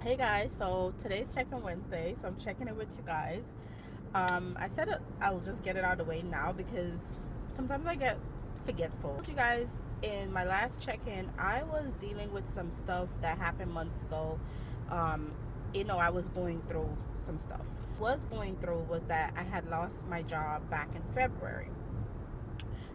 Hey guys, so today's check-in Wednesday, so I'm checking in with you guys. I said I'll just get it out of the way now because sometimes I get forgetful. I told you guys in my last check-in, I was dealing with some stuff that happened months ago. Um, I was going through some stuff. What I was going through was that I had lost my job back in February.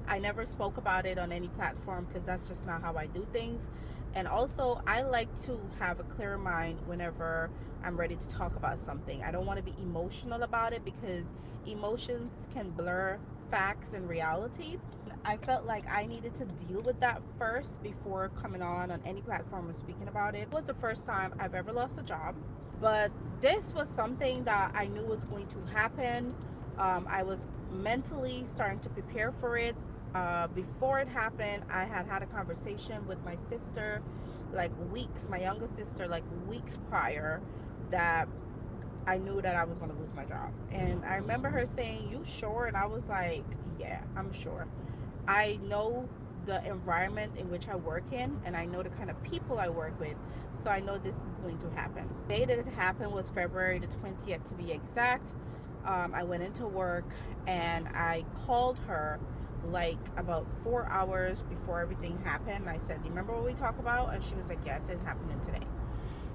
I never spoke about it on any platform because that's just not how I do things. And also, I like to have a clear mind whenever I'm ready to talk about something. I don't want to be emotional about it because emotions can blur facts and reality. I felt like I needed to deal with that first before coming on any platform and speaking about it. It was the first time I've ever lost a job, but this was something that I knew was going to happen. I was mentally starting to prepare for it. Before it happened, I had a conversation with my sister, like weeks, my younger sister, like weeks prior, that I knew that I was going to lose my job. And I remember her saying, "You sure?" And I was like, "Yeah, I'm sure. I know the environment in which I work in, and I know the kind of people I work with, so I know this is going to happen." The day that it happened was February the 20th to be exact. I went into work and I called her like about 4 hours before everything happened. I said, "Do you remember what we talked about?" And she was like, "Yes, it's happening today."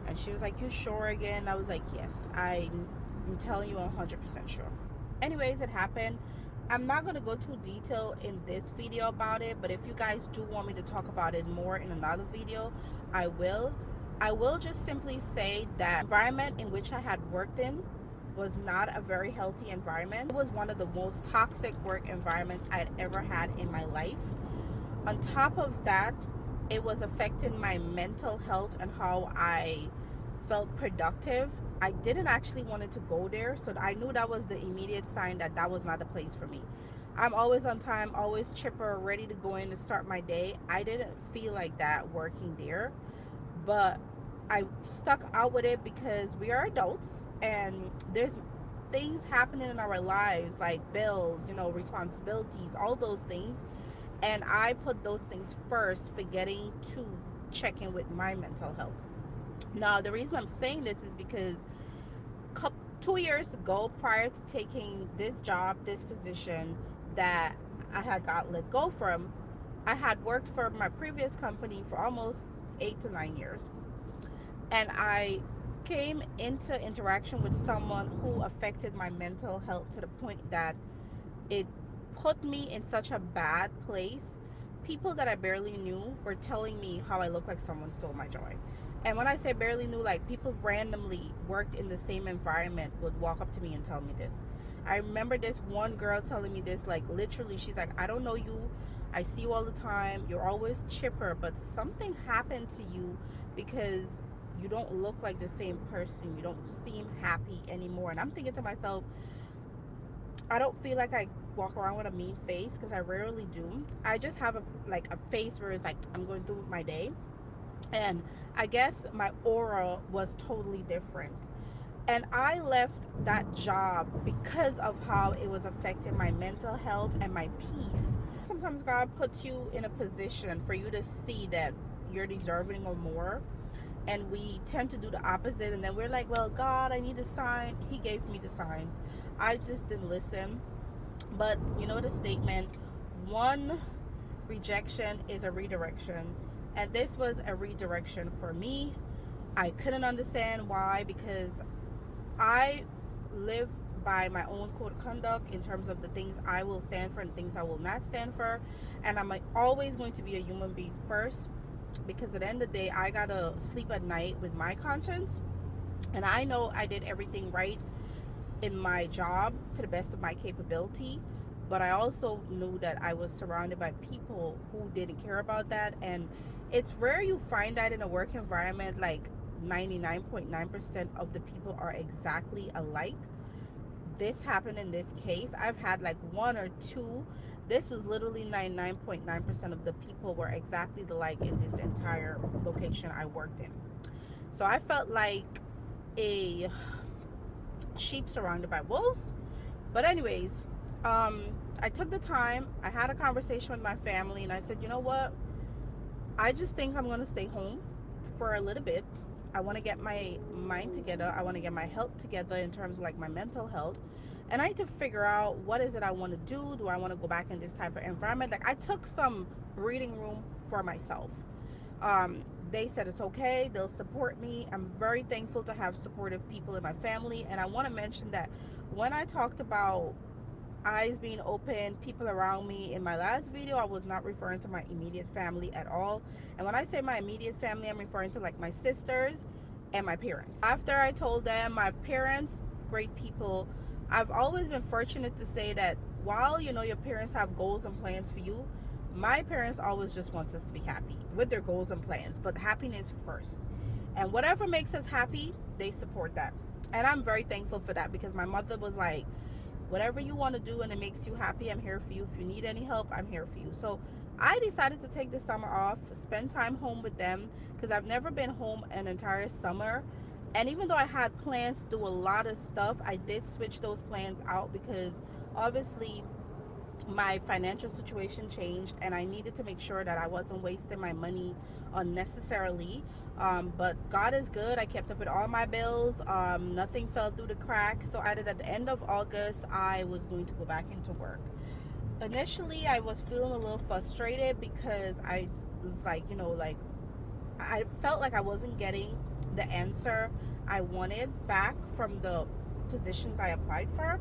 And she was like, "You sure again?" I was like, "Yes, I'm telling you 100% sure." Anyways, it happened. I'm not going to go too detail in this video about it, but if you guys do want me to talk about it more in another video, I will. I will just simply say that the environment in which I had worked in was not a very healthy environment. It was one of the most toxic work environments I had ever had in my life. On top of that, it was affecting my mental health and how I felt productive. I didn't actually wanted to go there, so I knew that was the immediate sign that that was not the place for me. I'm always on time, always chipper, ready to go in to start my day. I didn't feel like that working there, but I stuck out with it because we are adults and there's things happening in our lives like bills, responsibilities, all those things, and I put those things first, forgetting to check in with my mental health. Now, the reason I'm saying this is because 2 years ago, prior to taking this job, this position that I had got let go from, I had worked for my previous company for almost 8 to 9 years. And I came into interaction with someone who affected my mental health to the point that it put me in such a bad place. People that I barely knew were telling me how I looked like someone stole my joy. And when I say barely knew, like people randomly worked in the same environment would walk up to me and tell me this. I remember this one girl telling me this, like literally, she's like, "I don't know you. I see you all the time. You're always chipper, but something happened to you because you don't look like the same person. You don't seem happy anymore." And I'm thinking to myself, I don't feel like I walk around with a mean face because I rarely do. I just have a face where it's like I'm going through my day, and I guess my aura was totally different. And I left that job because of how it was affecting my mental health and my peace. Sometimes God puts you in a position for you to see that you're deserving or more, and we tend to do the opposite, and then we're like, "Well, God, I need a sign." He gave me the signs. I just didn't listen. But you know the statement, one rejection is a redirection. And this was a redirection for me. I couldn't understand why, because I live by my own code of conduct in terms of the things I will stand for and things I will not stand for. And I'm like, always going to be a human being first, because at the end of the day, I gotta sleep at night with my conscience. And I know I did everything right in my job to the best of my capability, but I also knew that I was surrounded by people who didn't care about that. And it's rare you find that in a work environment. Like 99.9% of the people are exactly alike. This happened in this case. I've had like one or two. This was literally 99.9% of the people were exactly alike in this entire location I worked in. So I felt like a sheep surrounded by wolves. But anyways, I took the time. I had a conversation with my family, and I said, "You know what? I just think I'm gonna stay home for a little bit. I want to get my mind together. I want to get my health together in terms of like my mental health. And I need to figure out what is it I want to do. Do I want to go back in this type of environment? Like I took some breathing room for myself. um, they said it's okay, they'll support me. I'm very thankful to have supportive people in my family. And I want to mention that when I talked about eyes being open, people around me in my last video, I was not referring to my immediate family at all. And when I say my immediate family, I'm referring to like my sisters and my parents. After I told them, my parents, great people. I've always been fortunate to say that while you know your parents have goals and plans for you, my parents always just wants us to be happy with their goals and plans, but happiness first. And whatever makes us happy, they support that. And I'm very thankful for that, because my mother was like, whatever you want to do and it makes you happy, I'm here for you. If you need any help, I'm here for you. So I decided to take the summer off, spend time home with them, because I've never been home an entire summer. And even though I had plans to do a lot of stuff, I did switch those plans out because obviously my financial situation changed and I needed to make sure that I wasn't wasting my money unnecessarily. But God is good. I kept up with all my bills. Nothing fell through the cracks. So I decided at the end of August I was going to go back into work. Initially I was feeling a little frustrated because I was like, you know, like I felt like I wasn't getting the answer I wanted back from the positions I applied for.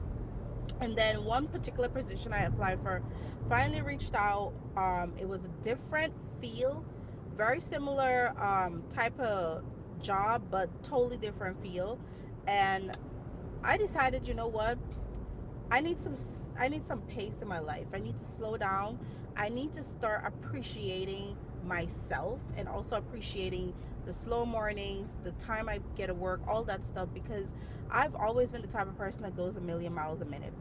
And then one particular position I applied for finally reached out. It was a different feel, very similar type of job, but totally different feel. And I decided, you know what, I need some I need some pace in my life. I need to slow down. I need to start appreciating myself and also appreciating the slow mornings, the time I get to work, all that stuff, because I've always been the type of person that goes a million miles a minute.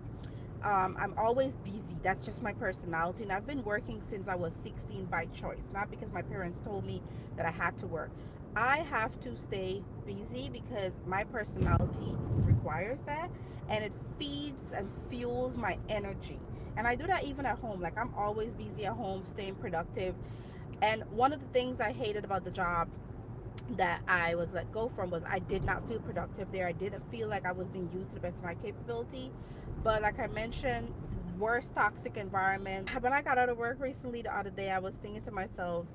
I'm always busy. That's just my personality. And I've been working since I was 16 by choice, not because my parents told me that I had to work. I have to stay busy because my personality requires that, and it feeds and fuels my energy. And I do that even at home. Like I'm always busy at home, staying productive. And one of the things I hated about the job that I was let go from was I did not feel productive there. I didn't feel like I was being used to the best of my capability. But like I mentioned, worst toxic environment. When I got out of work recently the other day, I was thinking to myself,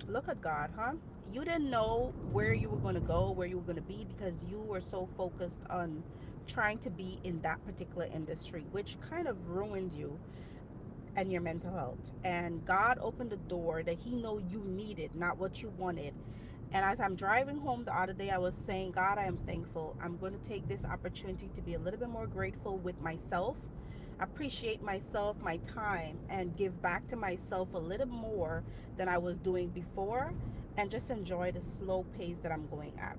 look at God, huh? You didn't know where you were going to go, where you were going to be, because you were so focused on trying to be in that particular industry, which kind of ruined you and your mental health. And God opened the door that He know you needed, not what you wanted. And as I'm driving home the other day, I was saying, God, I am thankful. I'm going to take this opportunity to be a little bit more grateful with myself, appreciate myself, my time, and give back to myself a little more than I was doing before, and just enjoy the slow pace that I'm going at.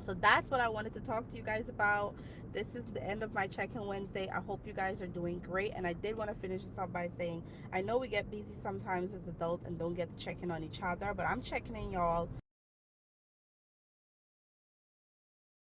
So that's what I wanted to talk to you guys about. This is the end of my check-in Wednesday. I hope you guys are doing great. And I did want to finish this up by saying, I know we get busy sometimes as adults and don't get to check in on each other, but I'm checking in, y'all.